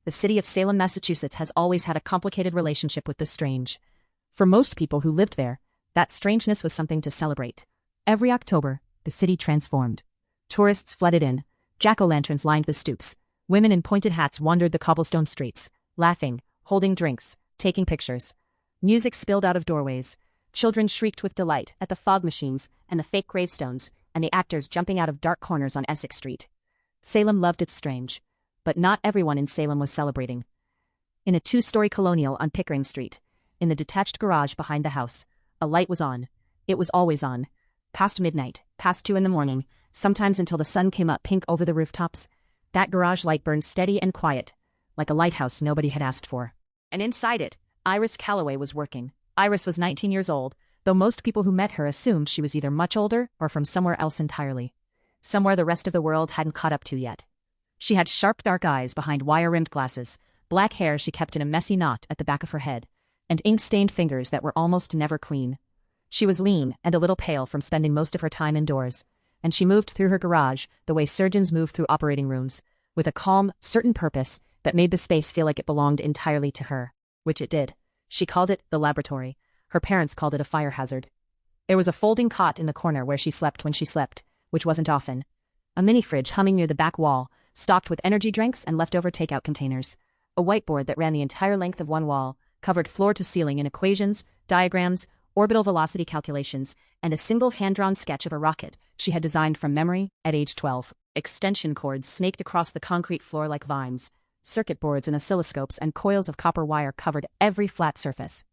the city of Salem, Massachusetts has always had a complicated relationship with the strange. For most people who lived there, that strangeness was something to celebrate. Every October, the city transformed. Tourists flooded in, jack-o'-lanterns lined the stoops, women in pointed hats wandered the cobblestone streets, laughing, holding drinks, taking pictures. Music spilled out of doorways. Children shrieked with delight at the fog machines and the fake gravestones, and the actors jumping out of dark corners on Essex Street. Salem loved its strange. But not everyone in Salem was celebrating. In a two-story colonial on Pickering Street, in the detached garage behind the house, a light was on. It was always on. Past midnight, past 2 a.m, sometimes until the sun came up pink over the rooftops. That garage light burned steady and quiet, like a lighthouse nobody had asked for. And inside it, Iris Calloway was working. Iris was 19 years old, though most people who met her assumed she was either much older or from somewhere else entirely. Somewhere the rest of the world hadn't caught up to yet. She had sharp dark eyes behind wire-rimmed glasses, black hair she kept in a messy knot at the back of her head, and ink-stained fingers that were almost never clean. She was lean and a little pale from spending most of her time indoors, and she moved through her garage the way surgeons move through operating rooms, with a calm, certain purpose that made the space feel like it belonged entirely to her, which it did. She called it the laboratory. Her parents called it a fire hazard. There was a folding cot in the corner where she slept when she slept, which wasn't often. A mini-fridge humming near the back wall, stocked with energy drinks and leftover takeout containers. A whiteboard that ran the entire length of one wall, covered floor to ceiling in equations, diagrams, orbital velocity calculations, and a single hand-drawn sketch of a rocket she had designed from memory at age 12. Extension cords snaked across the concrete floor like vines. Circuit boards and oscilloscopes and coils of copper wire covered every flat surface.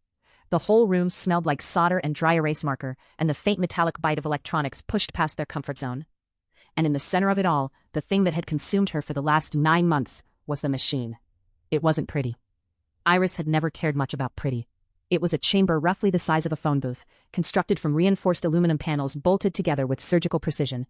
The whole room smelled like solder and dry erase marker, and the faint metallic bite of electronics pushed past their comfort zone. And in the center of it all, the thing that had consumed her for the last 9 months was the machine. It wasn't pretty. Iris had never cared much about pretty. It was a chamber roughly the size of a phone booth, constructed from reinforced aluminum panels bolted together with surgical precision.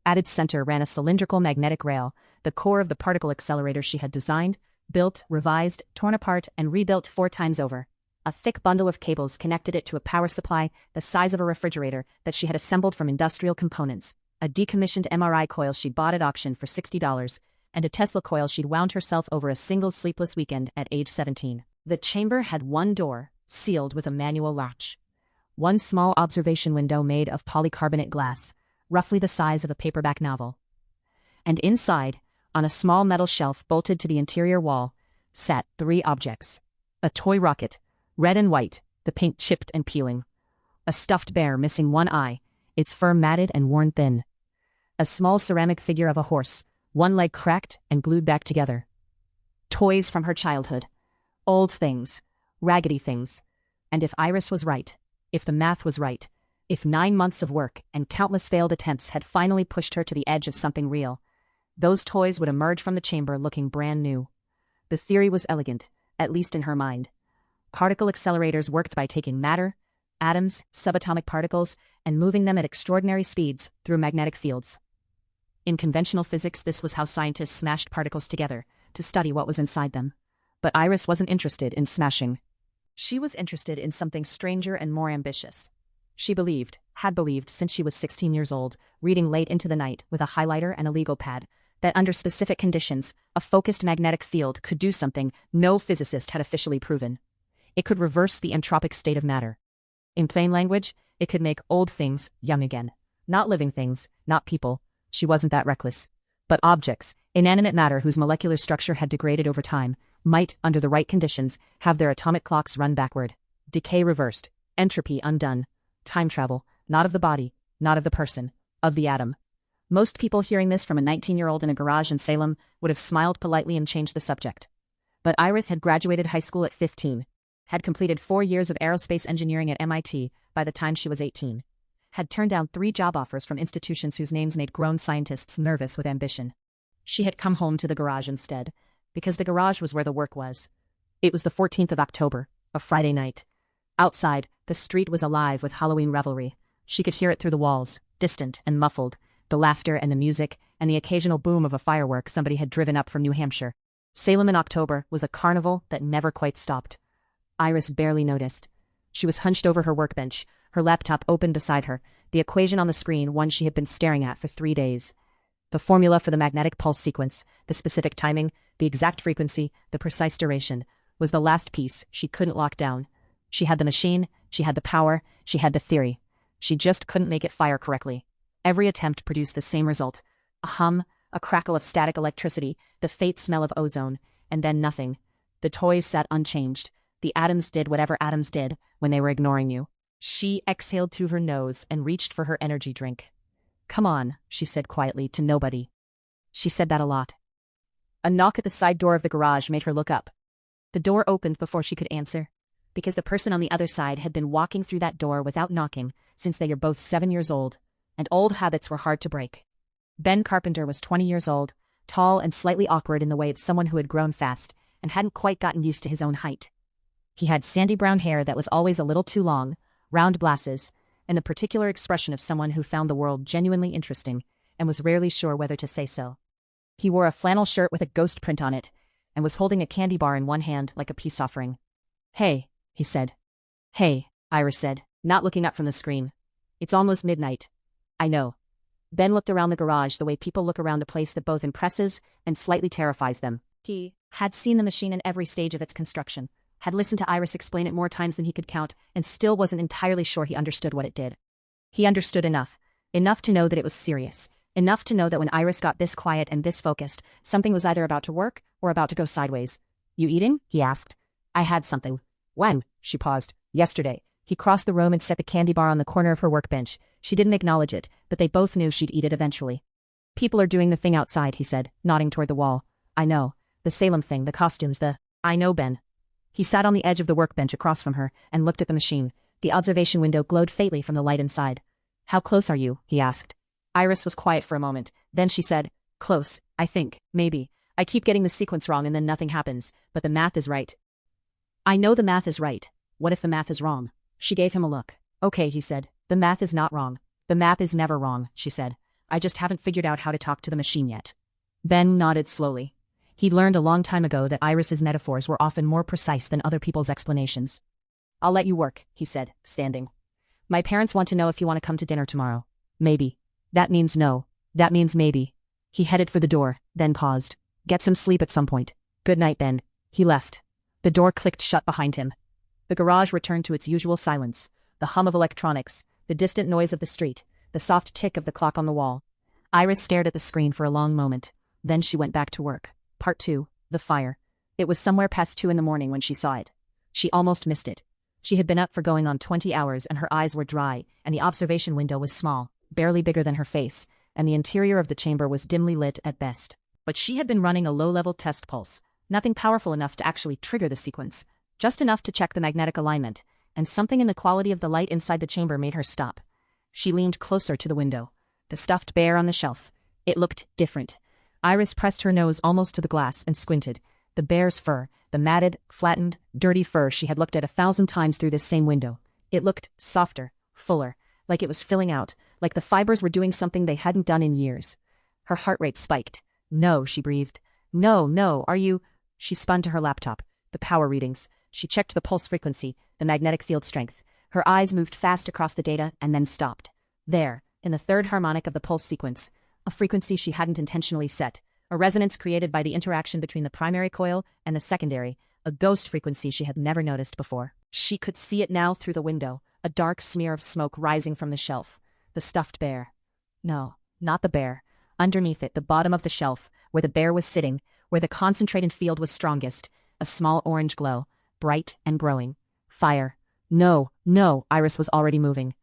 At its center ran a cylindrical magnetic rail, the core of the particle accelerator she had designed, built, revised, torn apart, and rebuilt 4 times over. A thick bundle of cables connected it to a power supply the size of a refrigerator that she had assembled from industrial components, a decommissioned MRI coil she'd bought at auction for $60, and a Tesla coil she'd wound herself over a single sleepless weekend at age 17. The chamber had one door, sealed with a manual latch. One small observation window made of polycarbonate glass, roughly the size of a paperback novel. And inside, on a small metal shelf bolted to the interior wall, sat 3 objects. A toy rocket, red and white, the paint chipped and peeling. A stuffed bear missing one eye, its fur matted and worn thin. A small ceramic figure of a horse, one leg cracked and glued back together. Toys from her childhood. Old things, raggedy things. And if Iris was right, if the math was right, if 9 months of work and countless failed attempts had finally pushed her to the edge of something real, those toys would emerge from the chamber looking brand new. The theory was elegant, at least in her mind. Particle accelerators worked by taking matter, atoms, subatomic particles, and moving them at extraordinary speeds through magnetic fields. In conventional physics, this was how scientists smashed particles together, to study what was inside them. But Iris wasn't interested in smashing. She was interested in something stranger and more ambitious. She had believed since she was 16 years old, reading late into the night with a highlighter and a legal pad, that under specific conditions, a focused magnetic field could do something no physicist had officially proven. It could reverse the entropic state of matter. In plain language, it could make old things young again. Not living things, not people. She wasn't that reckless. But objects, inanimate matter whose molecular structure had degraded over time, might, under the right conditions, have their atomic clocks run backward. Decay reversed, entropy undone. Time travel, not of the body, not of the person, of the atom. Most people hearing this from a 19-year-old in a garage in Salem would have smiled politely and changed the subject. But Iris had graduated high school at 15, had completed 4 years of aerospace engineering at MIT by the time she was 18, had turned down 3 job offers from institutions whose names made grown scientists nervous with ambition. She had come home to the garage instead, because the garage was where the work was. It was the 14th of October, a Friday night. Outside, the street was alive with Halloween revelry. She could hear it through the walls, distant and muffled, the laughter and the music, and the occasional boom of a firework somebody had driven up from New Hampshire. Salem in October was a carnival that never quite stopped. Iris barely noticed. She was hunched over her workbench, her laptop open beside her, the equation on the screen one she had been staring at for 3 days. The formula for the magnetic pulse sequence, the specific timing, the exact frequency, the precise duration, was the last piece she couldn't lock down. She had the machine, she had the power, she had the theory. She just couldn't make it fire correctly. Every attempt produced the same result. A hum, a crackle of static electricity, the faint smell of ozone, and then nothing. The toys sat unchanged. The atoms did whatever atoms did when they were ignoring you. She exhaled through her nose and reached for her energy drink. "Come on," she said quietly to nobody. She said that a lot. A knock at the side door of the garage made her look up. The door opened before she could answer, because the person on the other side had been walking through that door without knocking since they were both 7 years old, and old habits were hard to break. Ben Carpenter was 20 years old, tall and slightly awkward in the way of someone who had grown fast and hadn't quite gotten used to his own height. He had sandy brown hair that was always a little too long, round glasses, and the particular expression of someone who found the world genuinely interesting and was rarely sure whether to say so. He wore a flannel shirt with a ghost print on it and was holding a candy bar in one hand like a peace offering. "Hey," he said. "Hey," Iris said, not looking up from the screen. "It's almost midnight." "I know." Ben looked around the garage the way people look around a place that both impresses and slightly terrifies them. He had seen the machine in every stage of its construction, had listened to Iris explain it more times than he could count, and still wasn't entirely sure he understood what it did. He understood enough to know that it was serious, enough to know that when Iris got this quiet and this focused, something was either about to work or about to go sideways. "You eating?" he asked. "I had something." "When?" She paused. "Yesterday." He crossed the room and set the candy bar on the corner of her workbench. She didn't acknowledge it, but they both knew she'd eat it eventually. "People are doing the thing outside," he said, nodding toward the wall. "I know. The Salem thing, the costumes, I know, Ben." He sat on the edge of the workbench across from her and looked at the machine. The observation window glowed faintly from the light inside. "How close are you?" he asked. Iris was quiet for a moment. Then she said, "Close, I think, maybe. I keep getting the sequence wrong and then nothing happens, but the math is right." "I know the math is right. What if the math is wrong?" She gave him a look. "Okay," he said. "The math is not wrong. The math is never wrong," she said. "I just haven't figured out how to talk to the machine yet." Ben nodded slowly. He'd learned a long time ago that Iris's metaphors were often more precise than other people's explanations. "I'll let you work," he said, standing. "My parents want to know if you want to come to dinner tomorrow." "Maybe." "That means no. That means maybe." He headed for the door, then paused. "Get some sleep at some point." "Good night, Ben." He left. The door clicked shut behind him. The garage returned to its usual silence, the hum of electronics, the distant noise of the street, the soft tick of the clock on the wall. Iris stared at the screen for a long moment. Then she went back to work. Part 2, the fire. It was somewhere past 2 in the morning when she saw it. She almost missed it. She had been up for going on 20 hours and her eyes were dry, and the observation window was small, barely bigger than her face, and the interior of the chamber was dimly lit at best. But she had been running a low-level test pulse, nothing powerful enough to actually trigger the sequence, just enough to check the magnetic alignment, and something in the quality of the light inside the chamber made her stop. She leaned closer to the window. The stuffed bear on the shelf. It looked different. Iris pressed her nose almost to the glass and squinted. The bear's fur, the matted, flattened, dirty fur she had looked at 1,000 times through this same window. It looked softer, fuller, like it was filling out, like the fibers were doing something they hadn't done in years. Her heart rate spiked. "No," she breathed. No, are you—" She spun to her laptop. The power readings. She checked the pulse frequency, the magnetic field strength. Her eyes moved fast across the data and then stopped. There, in the third harmonic of the pulse sequence, a frequency she hadn't intentionally set, a resonance created by the interaction between the primary coil and the secondary, a ghost frequency she had never noticed before. She could see it now through the window, a dark smear of smoke rising from the shelf. The stuffed bear. No, not the bear. Underneath it, the bottom of the shelf, where the bear was sitting, where the concentrated field was strongest, a small orange glow, bright and growing. Fire. No, Iris was already moving.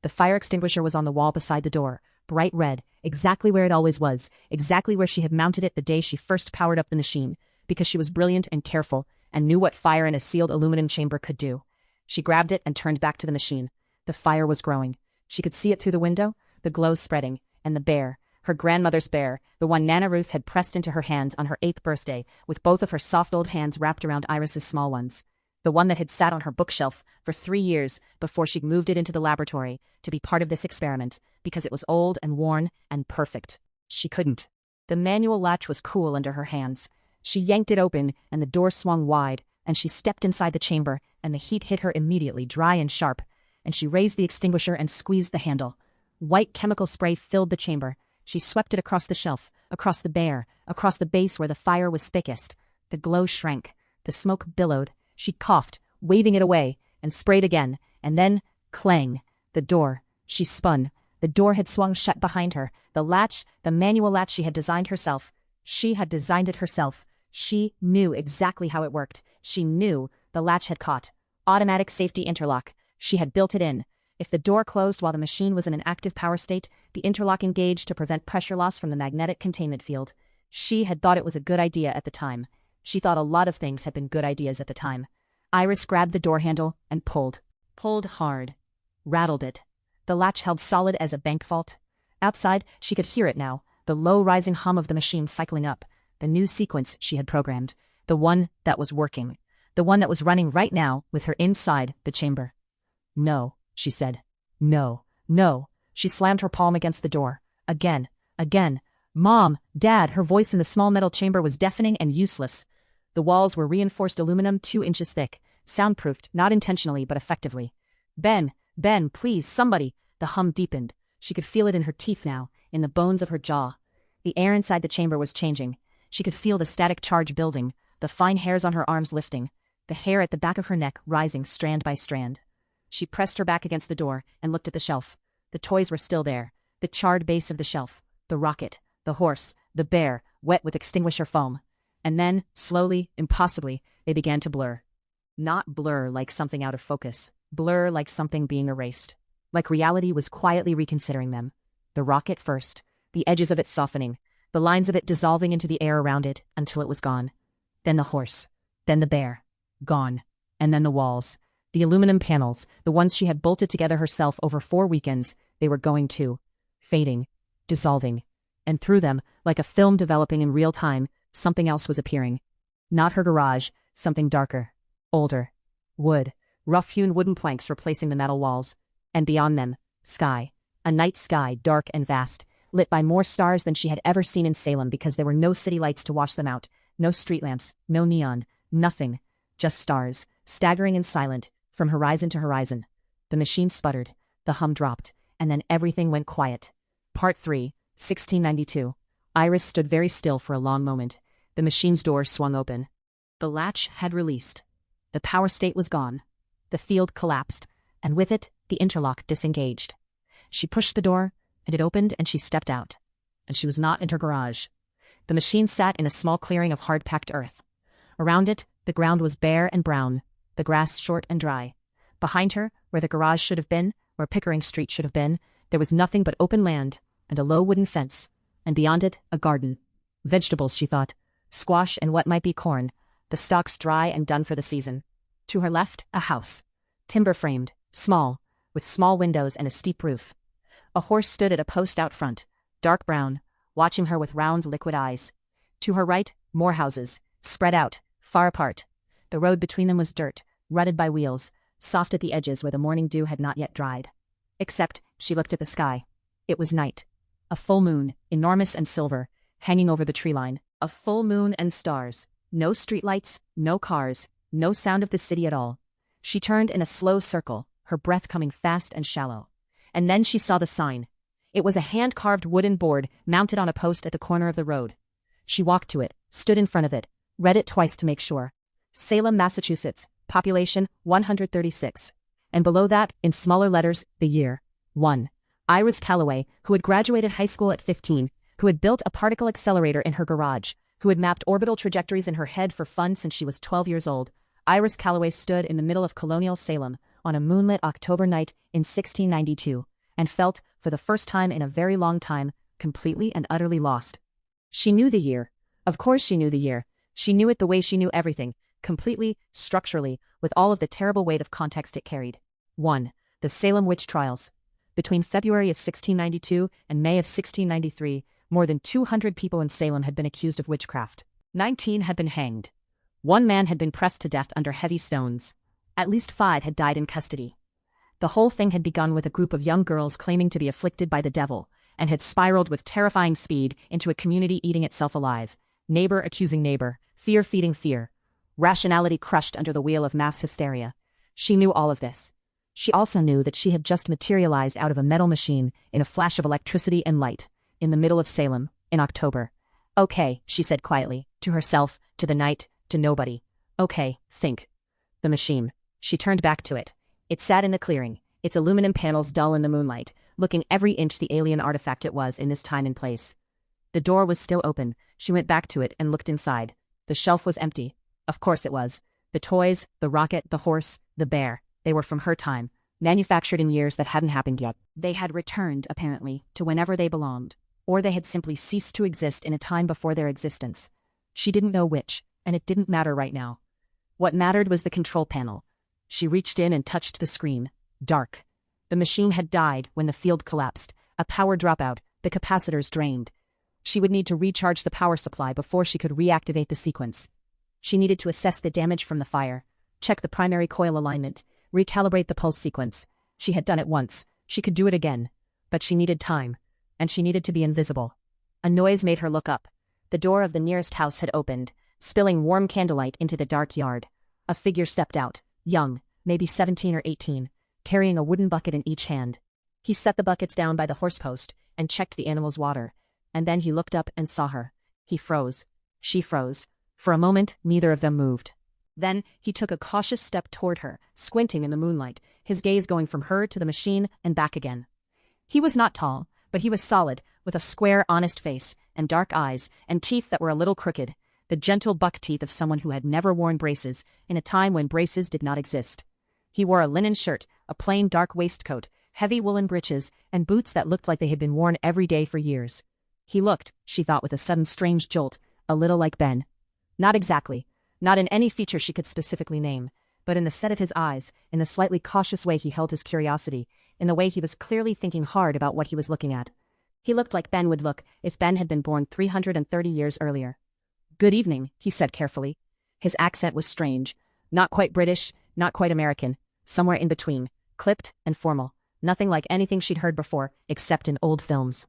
The fire extinguisher was on the wall beside the door, bright red, exactly where it always was, exactly where she had mounted it the day she first powered up the machine, because she was brilliant and careful, and knew what fire in a sealed aluminum chamber could do. She grabbed it and turned back to the machine. The fire was growing. She could see it through the window, the glow spreading, and the bear, her grandmother's bear, the one Nana Ruth had pressed into her hand on her 8th birthday, with both of her soft old hands wrapped around Iris's small ones. The one that had sat on her bookshelf for 3 years before she'd moved it into the laboratory to be part of this experiment, because it was old and worn and perfect. She couldn't. The manual latch was cool under her hands. She yanked it open, and the door swung wide, and she stepped inside the chamber, and the heat hit her immediately, dry and sharp, and she raised the extinguisher and squeezed the handle. White chemical spray filled the chamber. She swept it across the shelf, across the bear, across the base where the fire was thickest. The glow shrank. The smoke billowed. She coughed, waving it away, and sprayed again, and then, clang, the door. She spun. The door had swung shut behind her. The latch, the manual latch she had designed herself. She had designed it herself. She knew exactly how it worked. She knew the latch had caught. Automatic safety interlock. She had built it in. If the door closed while the machine was in an active power state, the interlock engaged to prevent pressure loss from the magnetic containment field. She had thought it was a good idea at the time. She thought a lot of things had been good ideas at the time. Iris grabbed the door handle and pulled. Pulled hard. Rattled it. The latch held solid as a bank vault. Outside, she could hear it now, the low rising hum of the machine cycling up, the new sequence she had programmed, the one that was working, the one that was running right now with her inside the chamber. No, she said. No, no. She slammed her palm against the door. Again, again. Mom, Dad, her voice in the small metal chamber was deafening and useless. The walls were reinforced aluminum 2 inches thick, soundproofed, not intentionally but effectively. Ben, please, somebody. The hum deepened. She could feel it in her teeth now, in the bones of her jaw. The air inside the chamber was changing. She could feel the static charge building, the fine hairs on her arms lifting, the hair at the back of her neck rising strand by strand. She pressed her back against the door and looked at the shelf. The toys were still there, the charred base of the shelf, the rocket, the horse, the bear, wet with extinguisher foam. And then, slowly, impossibly, they began to blur. Not blur like something out of focus, blur like something being erased. Like reality was quietly reconsidering them. The rocket first, the edges of it softening, the lines of it dissolving into the air around it until it was gone. Then the horse, then the bear, gone. And then the walls, the aluminum panels, the ones she had bolted together herself over 4 weekends, they were going too. Fading, dissolving. And through them, like a film developing in real time, something else was appearing. Not her garage, something darker, older. Wood, rough-hewn wooden planks replacing the metal walls. And beyond them, sky. A night sky, dark and vast, lit by more stars than she had ever seen in Salem because there were no city lights to wash them out, no street lamps, no neon, nothing. Just stars, staggering and silent, from horizon to horizon. The machine sputtered, the hum dropped, and then everything went quiet. Part 3, 1692. Iris stood very still for a long moment. The machine's door swung open. The latch had released. The power state was gone. The field collapsed, and with it, the interlock disengaged. She pushed the door, and it opened, and she stepped out. And she was not in her garage. The machine sat in a small clearing of hard-packed earth. Around it, the ground was bare and brown, the grass short and dry. Behind her, where the garage should have been, where Pickering Street should have been, there was nothing but open land, and a low wooden fence, and beyond it, a garden. Vegetables, she thought. Squash and what might be corn, the stalks dry and done for the season. To her left, a house. Timber-framed, small, with small windows and a steep roof. A horse stood at a post out front, dark brown, watching her with round, liquid eyes. To her right, more houses, spread out, far apart. The road between them was dirt, rutted by wheels, soft at the edges where the morning dew had not yet dried. Except, she looked at the sky. It was night. A full moon, enormous and silver, hanging over the tree line. A full moon and stars. No streetlights, no cars, no sound of the city at all. She turned in a slow circle, her breath coming fast and shallow. And then she saw the sign. It was a hand-carved wooden board mounted on a post at the corner of the road. She walked to it, stood in front of it, read it twice to make sure. Salem, Massachusetts, population 136. And below that, in smaller letters, the year. 1. Iris Calloway, who had graduated high school at 15, who had built a particle accelerator in her garage, who had mapped orbital trajectories in her head for fun since she was 12 years old. Iris Calloway stood in the middle of colonial Salem on a moonlit October night in 1692, and felt, for the first time in a very long time, completely and utterly lost. She knew the year. Of course she knew the year. She knew it the way she knew everything, completely, structurally, with all of the terrible weight of context it carried. 1. The Salem witch trials. Between February of 1692 and May of 1693, more than 200 people in Salem had been accused of witchcraft. 19 had been hanged. 1 man had been pressed to death under heavy stones. At least 5 had died in custody. The whole thing had begun with a group of young girls claiming to be afflicted by the devil, and had spiraled with terrifying speed into a community eating itself alive. Neighbor accusing neighbor, fear feeding fear. Rationality crushed under the wheel of mass hysteria. She knew all of this. She also knew that she had just materialized out of a metal machine in a flash of electricity and light, in the middle of Salem, in October. Okay, she said quietly, to herself, to the night, to nobody. Okay, think. The machine. She turned back to it. It sat in the clearing, its aluminum panels dull in the moonlight, looking every inch the alien artifact it was in this time and place. The door was still open. She went back to it and looked inside. The shelf was empty. Of course it was. The toys, the rocket, the horse, the bear, they were from her time, manufactured in years that hadn't happened yet. They had returned, apparently, to whenever they belonged, or they had simply ceased to exist in a time before their existence. She didn't know which, and it didn't matter right now. What mattered was the control panel. She reached in and touched the screen. Dark. The machine had died when the field collapsed, a power dropout, the capacitors drained. She would need to recharge the power supply before she could reactivate the sequence. She needed to assess the damage from the fire, check the primary coil alignment, recalibrate the pulse sequence. She had done it once. She could do it again. But she needed time, and she needed to be invisible. A noise made her look up. The door of the nearest house had opened, spilling warm candlelight into the dark yard. A figure stepped out, young, maybe 17 or 18, carrying a wooden bucket in each hand. He set the buckets down by the horse post and checked the animal's water, and then he looked up and saw her. He froze. She froze. For a moment, neither of them moved. Then he took a cautious step toward her, squinting in the moonlight, his gaze going from her to the machine and back again. He was not tall, but he was solid, with a square, honest face, and dark eyes, and teeth that were a little crooked, the gentle buck teeth of someone who had never worn braces, in a time when braces did not exist. He wore a linen shirt, a plain dark waistcoat, heavy woolen breeches, and boots that looked like they had been worn every day for years. He looked, she thought with a sudden strange jolt, a little like Ben. Not exactly. Not in any feature she could specifically name, but in the set of his eyes, in the slightly cautious way he held his curiosity, in the way he was clearly thinking hard about what he was looking at. He looked like Ben would look if Ben had been born 330 years earlier. "Good evening," he said carefully. His accent was strange. Not quite British, not quite American, somewhere in between, clipped and formal, nothing like anything she'd heard before, except in old films.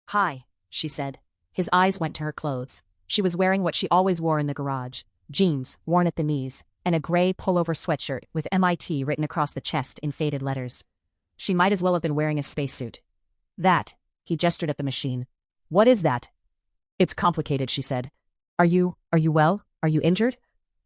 "Hi," she said. His eyes went to her clothes. She was wearing what she always wore in the garage, jeans, worn at the knees, and a gray pullover sweatshirt with MIT written across the chest in faded letters. She might as well have been wearing a spacesuit. "That," he gestured at the machine. "What is that?" "It's complicated," she said. Are you well? Are you injured?"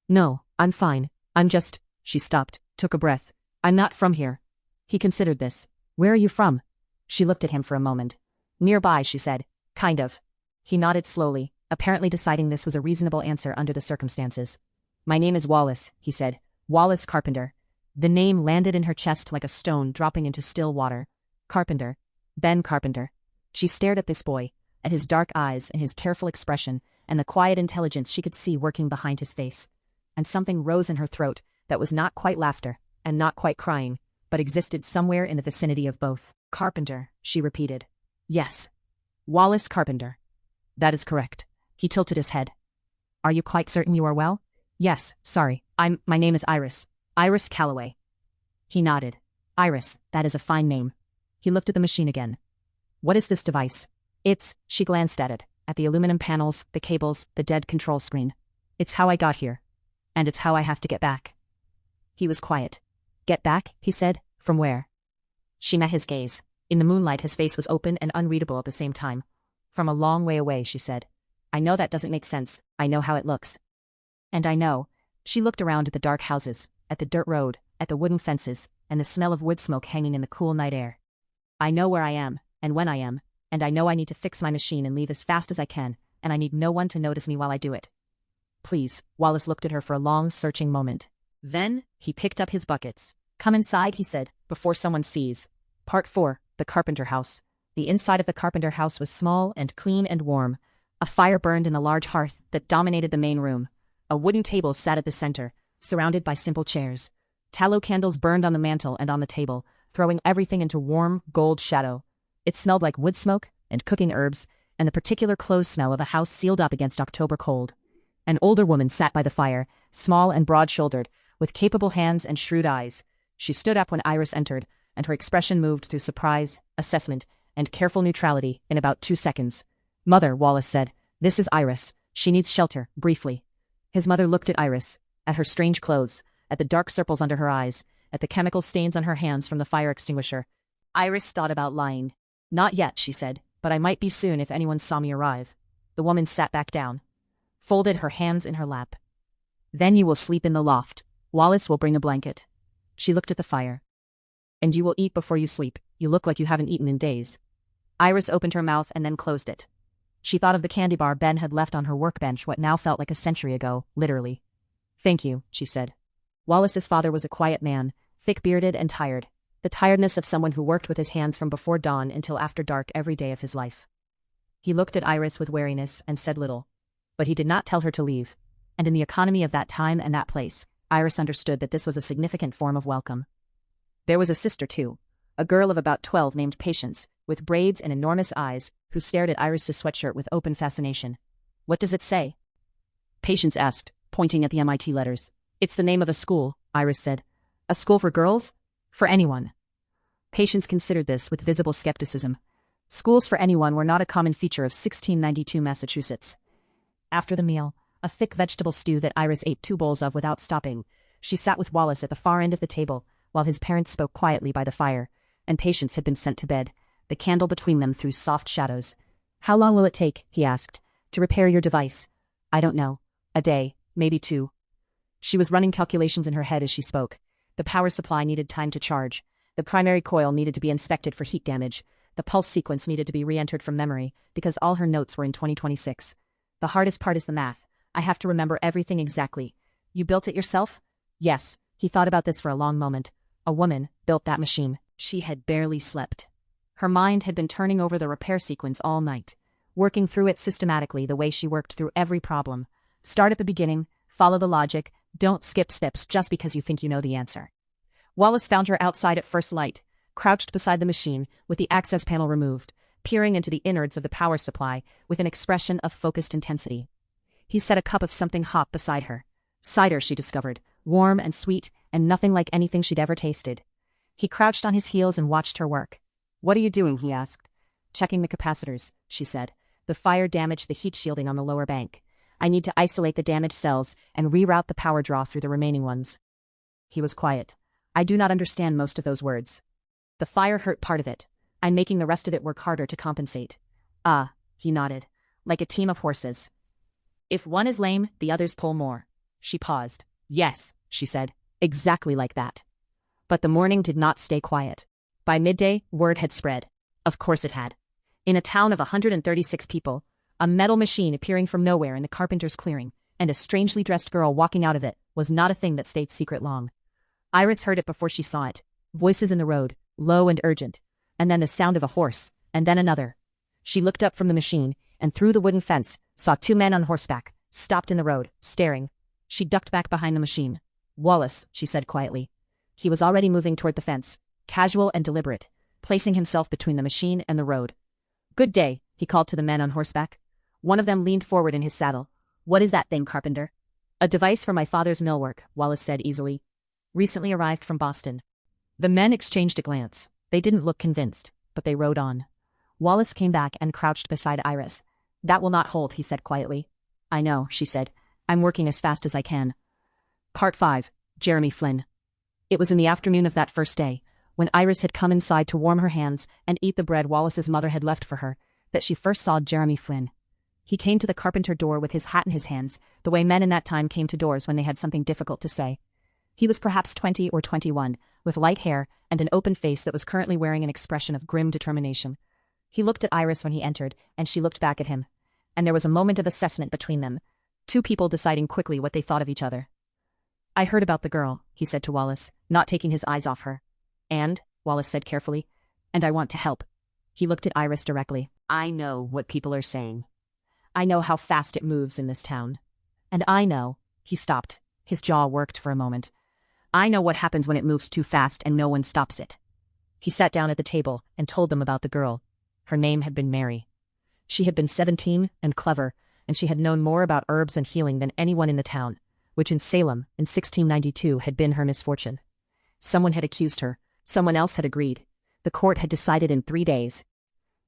"No, I'm fine. I'm just..." She stopped, took a breath. "I'm not from here." He considered this. "Where are you from?" She looked at him for a moment. "Nearby," she said. "Kind of." He nodded slowly, apparently deciding this was a reasonable answer under the circumstances. "My name is Wallace," he said. "Wallace Carpenter." The name landed in her chest like a stone dropping into still water. Carpenter. Ben Carpenter. She stared at this boy, at his dark eyes and his careful expression, and the quiet intelligence she could see working behind his face. And something rose in her throat that was not quite laughter, and not quite crying, but existed somewhere in the vicinity of both. "Carpenter," she repeated. "Yes. Wallace Carpenter." "That is correct." He tilted his head. "Are you quite certain you are well?" "Yes, sorry. My name is Iris. Iris Calloway." He nodded. "Iris, that is a fine name." He looked at the machine again. "What is this device?" She glanced at it, at the aluminum panels, the cables, the dead control screen. "It's how I got here. And it's how I have to get back." He was quiet. "Get back?" he said. "From where?" She met his gaze. In the moonlight his face was open and unreadable at the same time. "From a long way away," she said. "I know that doesn't make sense. I know how it looks." "And I know." She looked around at the dark houses, at the dirt road, at the wooden fences, and the smell of wood smoke hanging in the cool night air. "I know where I am, and when I am, and I know I need to fix my machine and leave as fast as I can, and I need no one to notice me while I do it." "Please." Wallace looked at her for a long, searching moment. Then he picked up his buckets. "Come inside," he said, "before someone sees." Part 4, the Carpenter House. The inside of the Carpenter House was small and clean and warm. A fire burned in the large hearth that dominated the main room. A wooden table sat at the center, surrounded by simple chairs. Tallow candles burned on the mantel and on the table, throwing everything into warm, gold shadow. It smelled like wood smoke and cooking herbs, and the particular clothes smell of a house sealed up against October cold. An older woman sat by the fire, small and broad-shouldered, with capable hands and shrewd eyes. She stood up when Iris entered, and her expression moved through surprise, assessment, and careful neutrality in about 2 seconds. "Mother," Wallace said, "this is Iris. She needs shelter, briefly." His mother looked at Iris, at her strange clothes, at the dark circles under her eyes, at the chemical stains on her hands from the fire extinguisher. Iris thought about lying. "Not yet," she said. but I might be soon if anyone saw me arrive. The woman sat back down, folded her hands in her lap. Then you will sleep in the loft. Wallace will bring a blanket. She looked at the fire. And you will eat before you sleep. You look like you haven't eaten in days. Iris opened her mouth and then closed it. She thought of the candy bar Ben had left on her workbench what now felt like a century ago, literally. Thank you, she said. Wallace's father was a quiet man, thick-bearded and tired. The tiredness of someone who worked with his hands from before dawn until after dark every day of his life. He looked at Iris with wariness and said little. But he did not tell her to leave. And in the economy of that time and that place, Iris understood that this was a significant form of welcome. There was a sister too, a girl of about 12 named Patience, with braids and enormous eyes, who stared at Iris's sweatshirt with open fascination. What does it say? Patience asked, pointing at the MIT letters. It's the name of a school, Iris said. A school for girls? For anyone. Patience considered this with visible skepticism. Schools for anyone were not a common feature of 1692 Massachusetts. After the meal, a thick vegetable stew that Iris ate 2 bowls of without stopping, she sat with Wallace at the far end of the table, while his parents spoke quietly by the fire, and Patience had been sent to bed, the candle between them threw soft shadows. How long will it take, he asked, to repair your device? I don't know. A day, maybe 2. She was running calculations in her head as she spoke. The power supply needed time to charge. The primary coil needed to be inspected for heat damage. The pulse sequence needed to be re-entered from memory, because all her notes were in 2026. The hardest part is the math. I have to remember everything exactly. You built it yourself? Yes. He thought about this for a long moment. A woman built that machine. She had barely slept. Her mind had been turning over the repair sequence all night, working through it systematically the way she worked through every problem. Start at the beginning, follow the logic, don't skip steps just because you think you know the answer. Wallace found her outside at first light, crouched beside the machine with the access panel removed, peering into the innards of the power supply with an expression of focused intensity. He set a cup of something hot beside her. Cider, she discovered, warm and sweet and nothing like anything she'd ever tasted. He crouched on his heels and watched her work. What are you doing? He asked. Checking the capacitors, she said. The fire damaged the heat shielding on the lower bank. I need to isolate the damaged cells and reroute the power draw through the remaining ones. He was quiet. I do not understand most of those words. The fire hurt part of it. I'm making the rest of it work harder to compensate. Ah, he nodded. Like a team of horses. If one is lame, the others pull more. She paused. Yes, she said. Exactly like that. But the morning did not stay quiet. By midday, word had spread. Of course it had. In a town of 136 people, a metal machine appearing from nowhere in the carpenter's clearing, and a strangely dressed girl walking out of it, was not a thing that stayed secret long. Iris heard it before she saw it. Voices in the road, low and urgent, and then the sound of a horse, and then another. She looked up from the machine, and through the wooden fence, saw 2 men on horseback, stopped in the road, staring. She ducked back behind the machine. Wallace, she said quietly. He was already moving toward the fence, casual and deliberate, placing himself between the machine and the road. Good day, he called to the men on horseback. One of them leaned forward in his saddle. What is that thing, Carpenter? A device for my father's millwork, Wallace said easily. Recently arrived from Boston. The men exchanged a glance. They didn't look convinced, but they rode on. Wallace came back and crouched beside Iris. That will not hold, he said quietly. I know, she said. I'm working as fast as I can. Part 5. Jeremy Flynn. It was in the afternoon of that first day, when Iris had come inside to warm her hands and eat the bread Wallace's mother had left for her, that she first saw Jeremy Flynn. He came to the carpenter door with his hat in his hands, the way men in that time came to doors when they had something difficult to say. He was perhaps 20 or 21, with light hair and an open face that was currently wearing an expression of grim determination. He looked at Iris when he entered, and she looked back at him. And there was a moment of assessment between them, 2 people deciding quickly what they thought of each other. I heard about the girl, he said to Wallace, not taking his eyes off her. And, Wallace said carefully, and I want to help. He looked at Iris directly. I know what people are saying. I know how fast it moves in this town. And I know, he stopped. His jaw worked for a moment. I know what happens when it moves too fast and no one stops it. He sat down at the table and told them about the girl. Her name had been Mary. She had been 17 and clever, and she had known more about herbs and healing than anyone in the town, which in Salem, in 1692, had been her misfortune. Someone had accused her. Someone else had agreed. The court had decided in 3 days.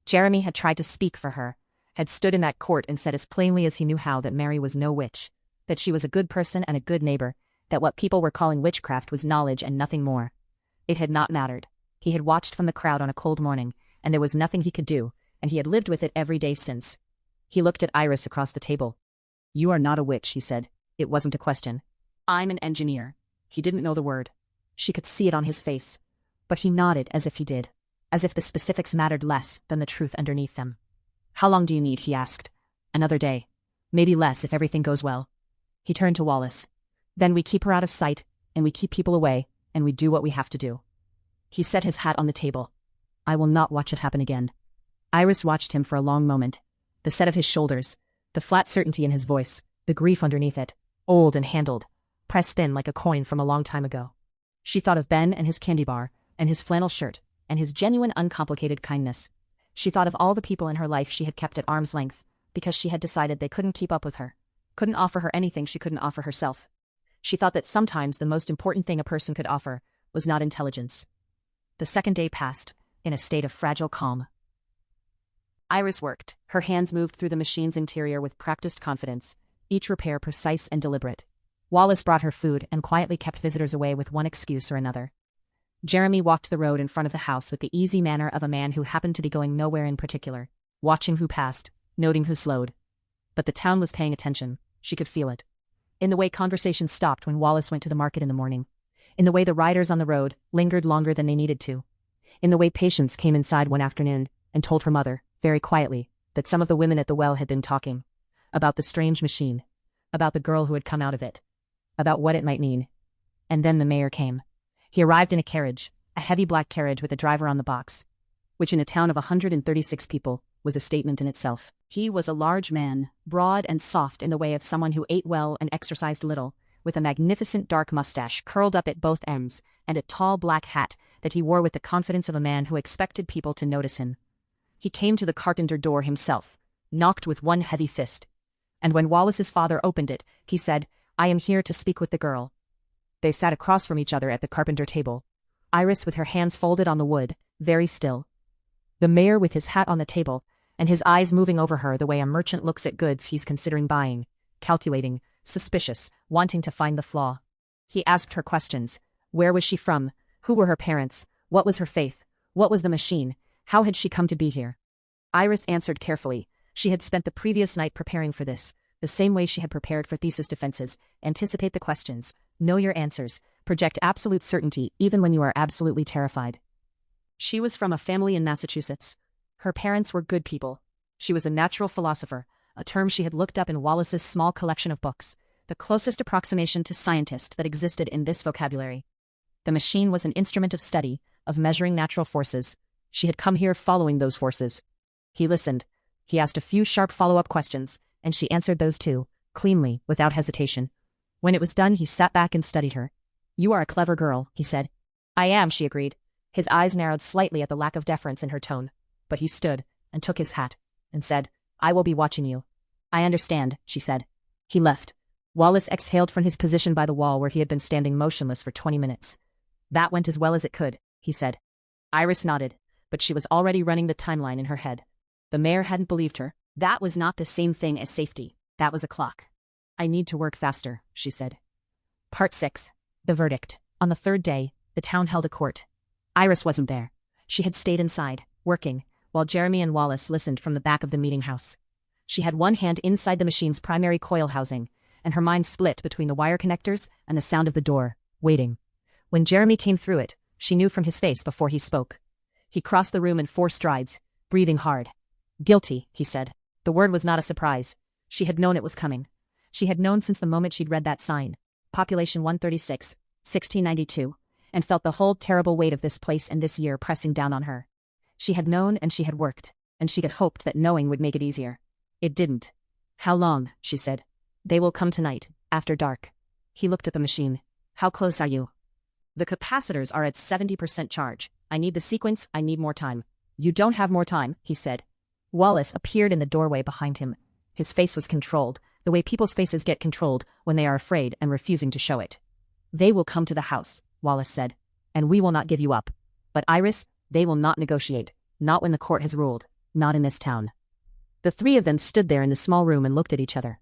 Jeremy had tried to speak for her, had stood in that court and said as plainly as he knew how that Mary was no witch, that she was a good person and a good neighbor, that what people were calling witchcraft was knowledge and nothing more. It had not mattered. He had watched from the crowd on a cold morning, and there was nothing he could do, and he had lived with it every day since. He looked at Iris across the table. "You are not a witch," he said. It wasn't a question. "I'm an engineer." He didn't know the word. She could see it on his face. But he nodded as if he did, as if the specifics mattered less than the truth underneath them. "How long do you need?" he asked. "Another day. Maybe less if everything goes well." He turned to Wallace. "Then we keep her out of sight, and we keep people away, and we do what we have to do." He set his hat on the table. "I will not watch it happen again." Iris watched him for a long moment. The set of his shoulders, the flat certainty in his voice, the grief underneath it, old and handled, pressed thin like a coin from a long time ago. She thought of Ben and his candy bar, and his flannel shirt, and his genuine uncomplicated kindness. She thought of all the people in her life she had kept at arm's length, because she had decided they couldn't keep up with her, couldn't offer her anything she couldn't offer herself. She thought that sometimes the most important thing a person could offer was not intelligence. The second day passed, in a state of fragile calm. Iris worked. Her hands moved through the machine's interior with practiced confidence, each repair precise and deliberate. Wallace brought her food and quietly kept visitors away with one excuse or another. Jeremy walked the road in front of the house with the easy manner of a man who happened to be going nowhere in particular, watching who passed, noting who slowed. But the town was paying attention. She could feel it. In the way conversation stopped when Wallace went to the market in the morning. In the way the riders on the road lingered longer than they needed to. In the way Patience came inside one afternoon and told her mother, very quietly, that some of the women at the well had been talking. About the strange machine. About the girl who had come out of it. About what it might mean. And then the mayor came. He arrived in a carriage, a heavy black carriage with a driver on the box, which in a town of 136 people was a statement in itself. He was a large man, broad and soft in the way of someone who ate well and exercised little, with a magnificent dark mustache curled up at both ends, and a tall black hat that he wore with the confidence of a man who expected people to notice him. He came to the carpenter door himself, knocked with one heavy fist. And when Wallace's father opened it, he said, "I am here to speak with the girl." They sat across from each other at the carpenter table. Iris with her hands folded on the wood, very still. The mayor with his hat on the table, and his eyes moving over her the way a merchant looks at goods he's considering buying, calculating, suspicious, wanting to find the flaw. He asked her questions. Where was she from? Who were her parents? What was her faith? What was the machine? How had she come to be here? Iris answered carefully. She had spent the previous night preparing for this, the same way she had prepared for thesis defenses. Anticipate the questions, know your answers, project absolute certainty even when you are absolutely terrified. She was from a family in Massachusetts. Her parents were good people. She was a natural philosopher, a term she had looked up in Wallace's small collection of books, the closest approximation to scientist that existed in this vocabulary. The machine was an instrument of study, of measuring natural forces. She had come here following those forces. He listened. He asked a few sharp follow-up questions, and she answered those too, cleanly, without hesitation. When it was done, he sat back and studied her. "You are a clever girl," he said. "I am," she agreed. His eyes narrowed slightly at the lack of deference in her tone. But he stood, and took his hat, and said, "I will be watching you." "I understand," she said. He left. Wallace exhaled from his position by the wall where he had been standing motionless for 20 minutes. "That went as well as it could," he said. Iris nodded, but she was already running the timeline in her head. The mayor hadn't believed her. That was not the same thing as safety. That was a clock. "I need to work faster," she said. Part 6. The verdict. On the third day, the town held a court. Iris wasn't there. She had stayed inside, working, while Jeremy and Wallace listened from the back of the meeting house. She had one hand inside the machine's primary coil housing, and her mind split between the wire connectors and the sound of the door, waiting. When Jeremy came through it, she knew from his face before he spoke. He crossed the room in 4 strides, breathing hard. "Guilty," he said. The word was not a surprise. She had known it was coming. She had known since the moment she'd read that sign, Population 136, 1692, and felt the whole terrible weight of this place and this year pressing down on her. She had known and she had worked, and she had hoped that knowing would make it easier. It didn't. "How long?" she said. "They will come tonight, after dark." He looked at the machine. "How close are you?" "The capacitors are at 70% charge. I need the sequence, I need more time." "You don't have more time," he said. Wallace appeared in the doorway behind him. His face was controlled, the way people's faces get controlled when they are afraid and refusing to show it. "They will come to the house," Wallace said, "and we will not give you up. But Iris, they will not negotiate, not when the court has ruled, not in this town." The 3 of them stood there in the small room and looked at each other.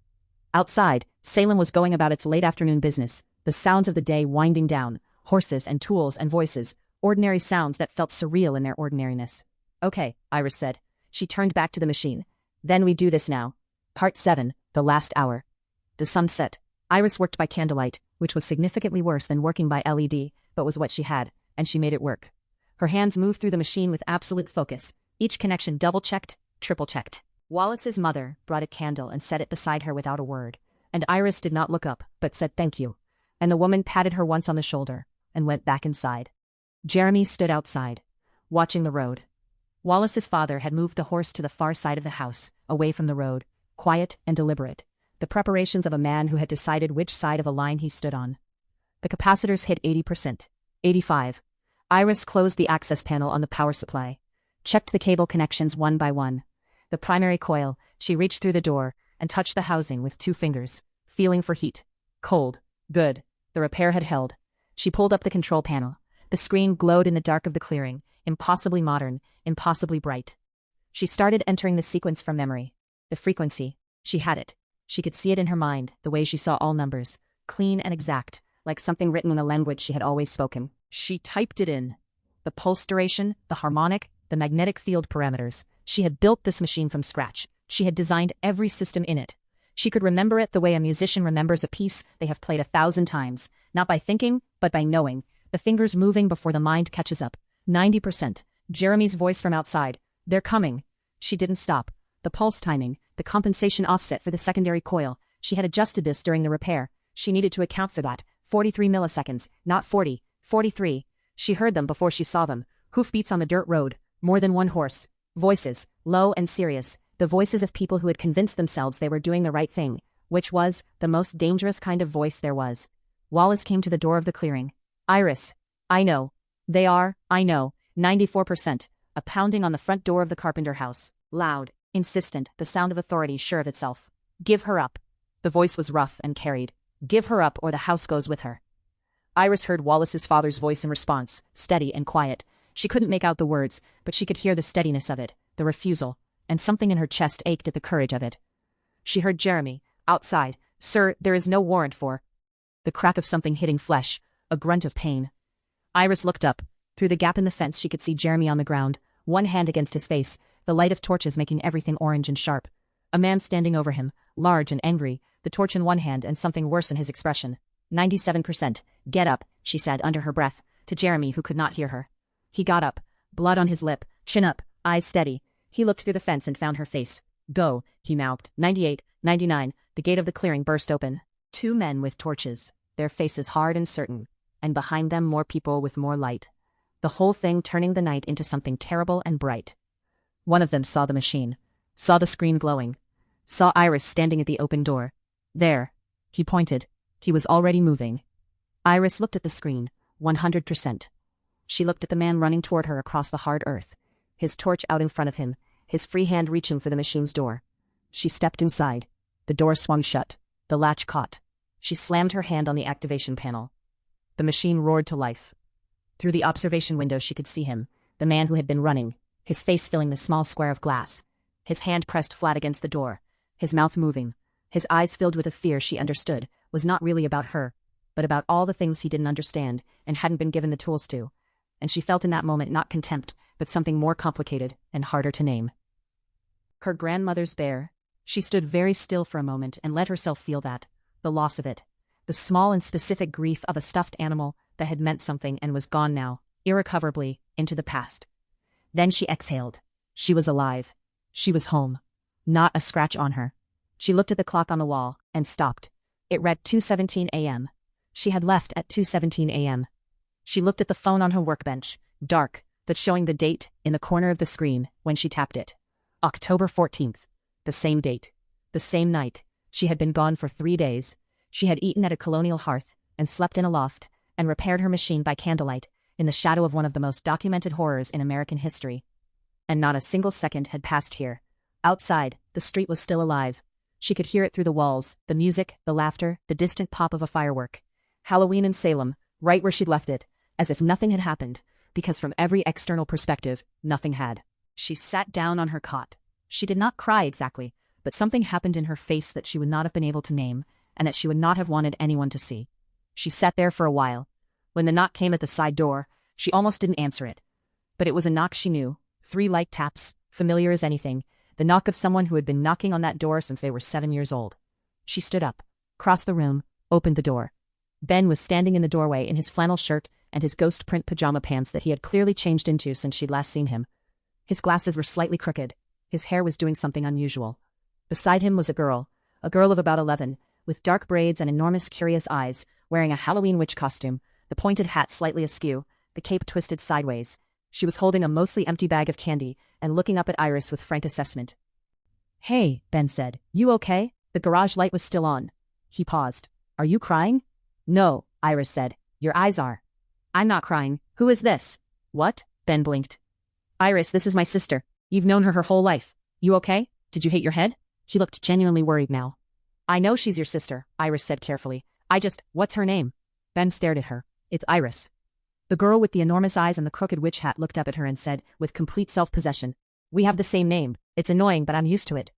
Outside, Salem was going about its late afternoon business, the sounds of the day winding down, horses and tools and voices, ordinary sounds that felt surreal in their ordinariness. "Okay," Iris said. She turned back to the machine. Then we do this now. Part 7, the last hour. The sun set. Iris worked by candlelight, which was significantly worse than working by LED, but was what she had, and she made it work. Her hands moved through the machine with absolute focus, each connection double-checked, triple-checked. Wallace's mother brought a candle and set it beside her without a word, and Iris did not look up, but said thank you, and the woman patted her once on the shoulder, and went back inside. Jeremy stood outside, watching the road. Wallace's father had moved the horse to the far side of the house, away from the road, quiet and deliberate, the preparations of a man who had decided which side of a line he stood on. The capacitors hit 80%. 85. Iris closed the access panel on the power supply, checked the cable connections one by one. The primary coil, she reached through the door, and touched the housing with 2 fingers, feeling for heat. Cold. Good. The repair had held. She pulled up the control panel. The screen glowed in the dark of the clearing, impossibly modern, impossibly bright. She started entering the sequence from memory. The frequency. She had it. She could see it in her mind, the way she saw all numbers, clean and exact, like something written in a language she had always spoken. She typed it in. The pulse duration, the harmonic, the magnetic field parameters. She had built this machine from scratch. She had designed every system in it. She could remember it the way a musician remembers a piece they have played 1,000 times, not by thinking, but by knowing, the fingers moving before the mind catches up. 90%. Jeremy's voice from outside. They're coming. She didn't stop. The pulse timing, the compensation offset for the secondary coil. She had adjusted this during the repair. She needed to account for that. 43 milliseconds, not 40. 43. She heard them before she saw them. Hoofbeats on the dirt road. More than one horse. Voices, low and serious. The voices of people who had convinced themselves they were doing the right thing, which was the most dangerous kind of voice there was. Wallace came to the door of the clearing. Iris. I know. They are, I know. 94%. A pounding on the front door of the Carpenter house. Loud, insistent, the sound of authority sure of itself. Give her up. The voice was rough and carried. Give her up or the house goes with her. Iris heard Wallace's father's voice in response, steady and quiet. She couldn't make out the words, but she could hear the steadiness of it, the refusal, and something in her chest ached at the courage of it. She heard Jeremy, outside. Sir, there is no warrant for. The crack of something hitting flesh, a grunt of pain. Iris looked up. Through the gap in the fence she could see Jeremy on the ground, one hand against his face, the light of torches making everything orange and sharp. A man standing over him, large and angry, the torch in one hand and something worse in his expression. 97%. Get up, she said under her breath, to Jeremy who could not hear her. He got up, blood on his lip, chin up, eyes steady. He looked through the fence and found her face. Go, he mouthed. 98, 99. The gate of the clearing burst open. 2 men with torches, their faces hard and certain, and behind them more people with more light. The whole thing turning the night into something terrible and bright. One of them saw the machine, saw the screen glowing, saw Iris standing at the open door. There. He pointed. He was already moving. Iris looked at the screen, 100%. She looked at the man running toward her across the hard earth, his torch out in front of him, his free hand reaching for the machine's door. She stepped inside. The door swung shut. The latch caught. She slammed her hand on the activation panel. The machine roared to life. Through the observation window she could see him, the man who had been running, his face filling the small square of glass, his hand pressed flat against the door, his mouth moving, his eyes filled with a fear she understood was not really about her, but about all the things he didn't understand and hadn't been given the tools to. And she felt in that moment not contempt, but something more complicated and harder to name. Her grandmother's bear. She stood very still for a moment and let herself feel that, the loss of it, the small and specific grief of a stuffed animal that had meant something and was gone now, irrecoverably, into the past. Then she exhaled. She was alive. She was home. Not a scratch on her. She looked at the clock on the wall and stopped. It read 2:17 a.m. She had left at 2:17 a.m. She looked at the phone on her workbench, dark, but showing the date in the corner of the screen when she tapped it. October 14th. The same date. The same night. She had been gone for 3 days. She had eaten at a colonial hearth, and slept in a loft, and repaired her machine by candlelight, in the shadow of one of the most documented horrors in American history. And not a single second had passed here. Outside, the street was still alive. She could hear it through the walls, the music, the laughter, the distant pop of a firework. Halloween in Salem, right where she'd left it, as if nothing had happened, because from every external perspective, nothing had. She sat down on her cot. She did not cry exactly, but something happened in her face that she would not have been able to name, and that she would not have wanted anyone to see. She sat there for a while. When the knock came at the side door, she almost didn't answer it. But it was a knock she knew. 3 light taps, familiar as anything, the knock of someone who had been knocking on that door since they were 7 years old. She stood up, crossed the room, opened the door. Ben was standing in the doorway in his flannel shirt and his ghost print pajama pants that he had clearly changed into since she'd last seen him. His glasses were slightly crooked. His hair was doing something unusual. Beside him was a girl of about 11, with dark braids and enormous curious eyes, wearing a Halloween witch costume, the pointed hat slightly askew, the cape twisted sideways. She was holding a mostly empty bag of candy and looking up at Iris with frank assessment. "Hey," Ben said, "you okay?" The garage light was still on. He paused. "Are you crying?" "No," Iris said. "Your eyes are." "I'm not crying. Who is this?" "What?" Ben blinked. "Iris, this is my sister. You've known her whole life. You okay? Did you hit your head?" He looked genuinely worried now. "I know she's your sister," Iris said carefully. What's her name?" Ben stared at her. "It's Iris." The girl with the enormous eyes and the crooked witch hat looked up at her and said, with complete self-possession, "We have the same name. It's annoying, but I'm used to it."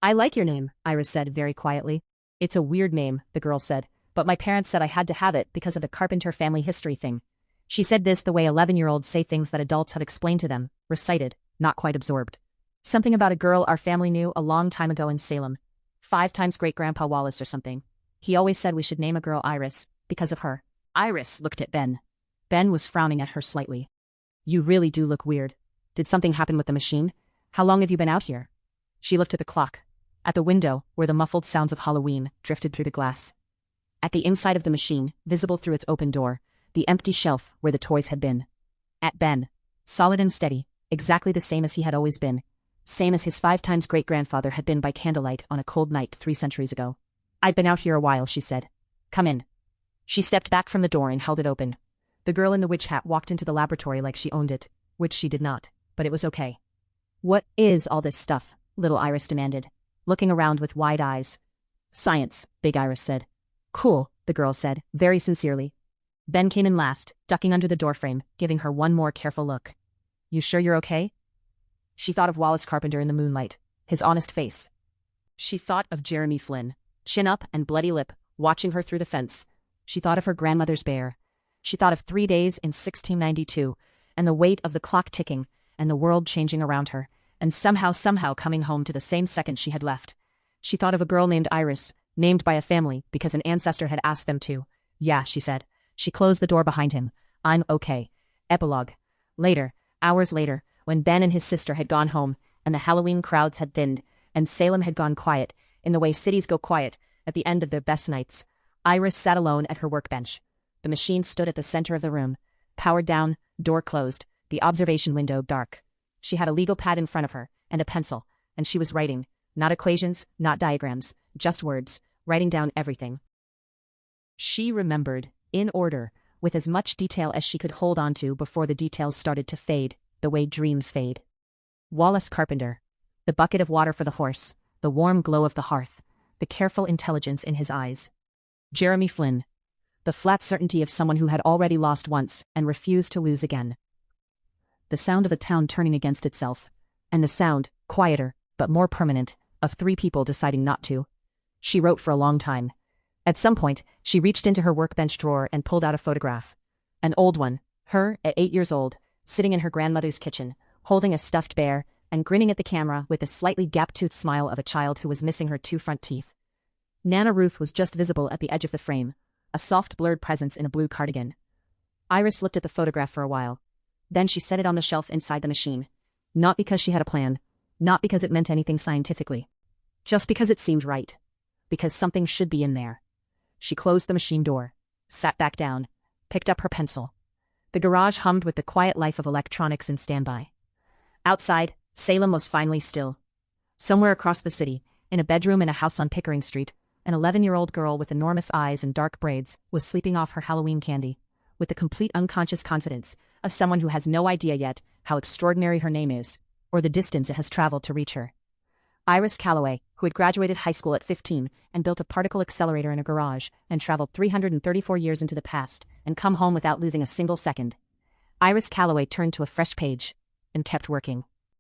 "I like your name," Iris said very quietly. "It's a weird name," the girl said, "but my parents said I had to have it because of the Carpenter family history thing." She said this the way 11-year-olds say things that adults have explained to them, recited, not quite absorbed. Something about a girl our family knew a long time ago in Salem. 5 times Great-Grandpa Wallace or something. He always said we should name a girl Iris, because of her. Iris looked at Ben. Ben was frowning at her slightly. "You really do look weird. Did something happen with the machine? How long have you been out here?" She looked at the clock. At the window, where the muffled sounds of Halloween drifted through the glass. At the inside of the machine, visible through its open door, the empty shelf where the toys had been. At Ben. Solid and steady, exactly the same as he had always been. Same as his 5 times great-grandfather had been by candlelight on a cold night 3 centuries ago. "I've been out here a while," she said. "Come in." She stepped back from the door and held it open. The girl in the witch hat walked into the laboratory like she owned it, which she did not, but it was okay. "What is all this stuff?" little Iris demanded, looking around with wide eyes. "Science," Big Iris said. "Cool," the girl said, very sincerely. Ben came in last, ducking under the doorframe, giving her one more careful look. "You sure you're okay?" She thought of Wallace Carpenter in the moonlight, his honest face. She thought of Jeremy Flynn, chin up and bloody lip, watching her through the fence. She thought of her grandmother's bear. She thought of 3 days in 1692, and the weight of the clock ticking, and the world changing around her, and somehow coming home to the same second she had left. She thought of a girl named Iris, named by a family because an ancestor had asked them to. "Yeah," she said. She closed the door behind him. "I'm okay." Epilogue. Later, hours later, when Ben and his sister had gone home, and the Halloween crowds had thinned, and Salem had gone quiet, in the way cities go quiet, at the end of their best nights, Iris sat alone at her workbench. The machine stood at the center of the room, powered down, door closed, the observation window dark. She had a legal pad in front of her, and a pencil, and she was writing, not equations, not diagrams, just words, writing down everything. She remembered, in order, with as much detail as she could hold on to before the details started to fade, the way dreams fade. Wallace Carpenter. The bucket of water for the horse, the warm glow of the hearth, the careful intelligence in his eyes. Jeremy Flynn. The flat certainty of someone who had already lost once and refused to lose again. The sound of a town turning against itself, and the sound, quieter, but more permanent, of 3 people deciding not to. She wrote for a long time. At some point, she reached into her workbench drawer and pulled out a photograph. An old one, her, at 8 years old, sitting in her grandmother's kitchen, holding a stuffed bear, and grinning at the camera with the slightly gap-toothed smile of a child who was missing her 2 front teeth. Nana Ruth was just visible at the edge of the frame, a soft blurred presence in a blue cardigan. Iris looked at the photograph for a while. Then she set it on the shelf inside the machine. Not because she had a plan, not because it meant anything scientifically. Just because it seemed right. Because something should be in there. She closed the machine door, sat back down, picked up her pencil. The garage hummed with the quiet life of electronics in standby. Outside, Salem was finally still. Somewhere across the city, in a bedroom in a house on Pickering Street, an 11-year-old girl with enormous eyes and dark braids was sleeping off her Halloween candy, with the complete unconscious confidence of someone who has no idea yet how extraordinary her name is, or the distance it has traveled to reach her. Iris Calloway, who had graduated high school at 15 and built a particle accelerator in a garage and traveled 334 years into the past and come home without losing a single second. Iris Calloway turned to a fresh page and kept working.